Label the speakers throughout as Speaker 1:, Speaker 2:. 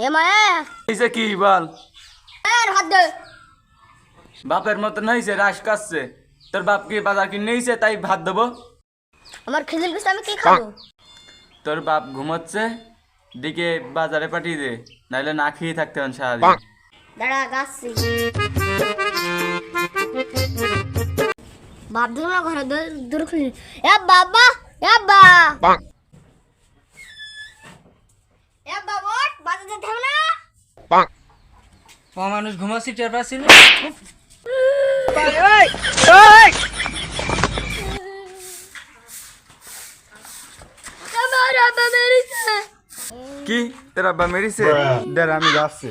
Speaker 1: এ মায়া
Speaker 2: হইছে কি বল?
Speaker 1: আর হাত দে।
Speaker 2: বাপের মতন হইছে, রাস কাচ্ছে। তোর বাপ কি বাজার কিনে নিয়েছে তাই ভাত দেবো?
Speaker 1: আমার খিদে গেছে, আমি কি খাবো?
Speaker 2: তোর বাপ ঘুমোচ্ছে, দিকে বাজারে পাঠিয়ে দে, নাইলে না খেয়ে থাকতে হন সারাদিন।
Speaker 1: দাঁড়া গাছি বাপ ধরো না ঘরে দূর খুলি। এ বাবা, এ বা এ বাবা, বাজার যেতে হবে না?
Speaker 3: মানুষ ঘুমাচ্ছি টের পাচ্ছি না।
Speaker 1: আমার আব্বা মেরেছে।
Speaker 2: কি তোর আব্বা মেরেছে? দাঁড়া আমি যাচ্ছি।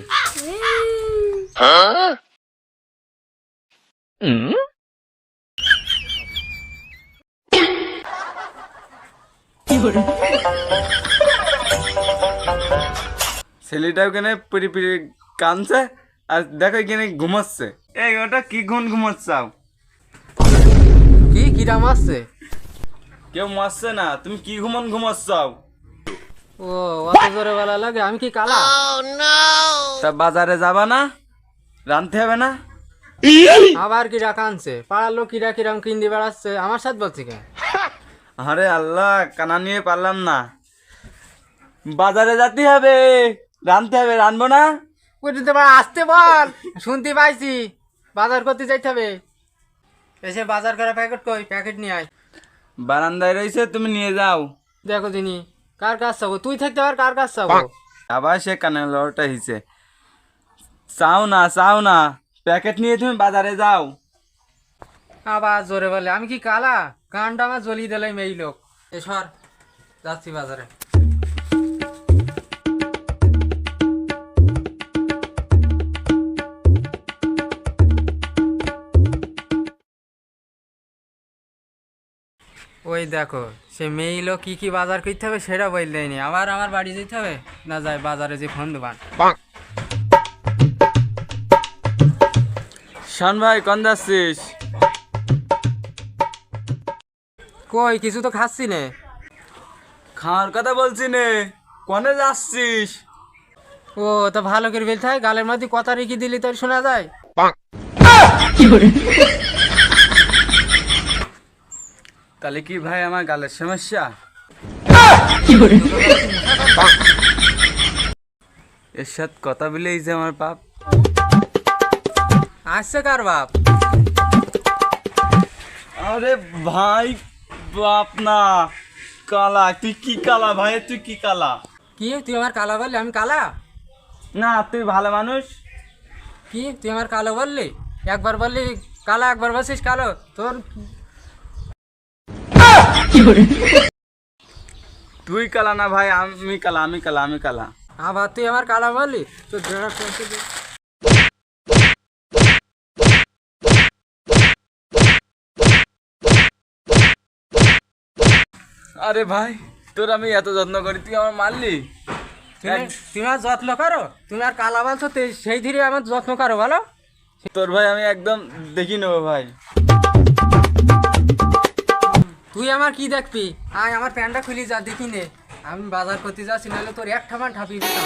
Speaker 2: ছেলেটাও কেন পিড়ি পিড়ি কানছে, আর দেখো এখানে ঘুমাচ্ছে। এই ওটা কি ঘুমাচ্ছাও?
Speaker 3: কি কিরা মারছে?
Speaker 2: কেউ মারছে না, তুমি কি ঘুমাচ্ছাও?
Speaker 3: ও অত জোরে বেলা লাগে, আমি কি কালা?
Speaker 2: তা বাজারে যাবা না? রানতে হবে না?
Speaker 3: আবার কিরা কানছে? পাড়ার লোক কিরা কিরাম কিনতে বেড়াচ্ছে, আমার সাথে বলছি কেন?
Speaker 2: আরে আল্লাহ, কানা নিয়ে পারলাম না। বাজারে যেতে হবে, রানতে হবে, রানবো না?
Speaker 3: বুঝতে পার, আসতে বল, শুনতে পাইছি বাজার করতে যাইতে হবে। এসে বাজার করা প্যাকেট কই, প্যাকেট নিয়ে আয়।
Speaker 2: বারান্দায় রয়েছে, তুমি নিয়ে যাও।
Speaker 3: দেখো দিনি কার কাজ চাবো, তুই থাকতে পার কার কাজ চাবো?
Speaker 2: আবার সে কানে লড়টা হিসে। চাও না, প্যাকেট নিয়ে তুমি বাজারে যাও।
Speaker 3: আবার জোরে বলে, আমি কি কালা? কানটা আমার জ্বলিয়ে দিলাম এই লোক। এ সর, যাচ্ছি বাজারে। ওই দেখো সে মেয়ে লোক কি কি বাজার করতে হবে সেটা বললেই দেয়নি, আবার আমার বাড়ি যেতে হবে না, যায় বাজারে যে ফোন দোকান।
Speaker 2: শান ভাই, কোন যাচ্ছিস?
Speaker 3: কই কিছু তো খাচ্ছি নে।
Speaker 2: খাওয়ার কথা বলছি নে, কনে যাচ্ছিস?
Speaker 3: ও তো ভালো করে বলতে হয়, গালের মধ্যে কথা রেখে দিলি তো শোনা যায়।
Speaker 2: তাহলে কি ভাই আমার গালের সমস্যা? এর সাথে কথা বলেই যে আমার পাপ।
Speaker 3: আসছে কার বাপ?
Speaker 2: আরে ভাই, বাপ না, কালা। তুই কি কালা ভাই? তুই কি কালা?
Speaker 3: কি তুই আমার কালো বললি? আমি কালা?
Speaker 2: না, তুই ভালো মানুষ।
Speaker 3: কি তুই আমার কালো বললি? একবার বললি কালা, একবার বলছিস কালো। তোর
Speaker 2: তুই কালা না ভাই, আমি কালা।
Speaker 3: আবার তুই আমার কালা বললি তো?
Speaker 2: আরে ভাই, তোর আমি এত যত্ন করি, তুই আমার মারলি?
Speaker 3: তুমি আর যত্ন করো? তুমি আর কালা বলছো সেই ধীরে আমার যত্ন করো বলো?
Speaker 2: তোর ভাই আমি একদম দেখি নেবো ভাই।
Speaker 3: তুই আমার কি দেখবি? আয় আমার প্যান্টটা খুলি যা দেখি নে, আমি বাজার করতে যাচ্ছি, নাহলে তোর এক ঠামান ঠাপিয়ে দিতাম।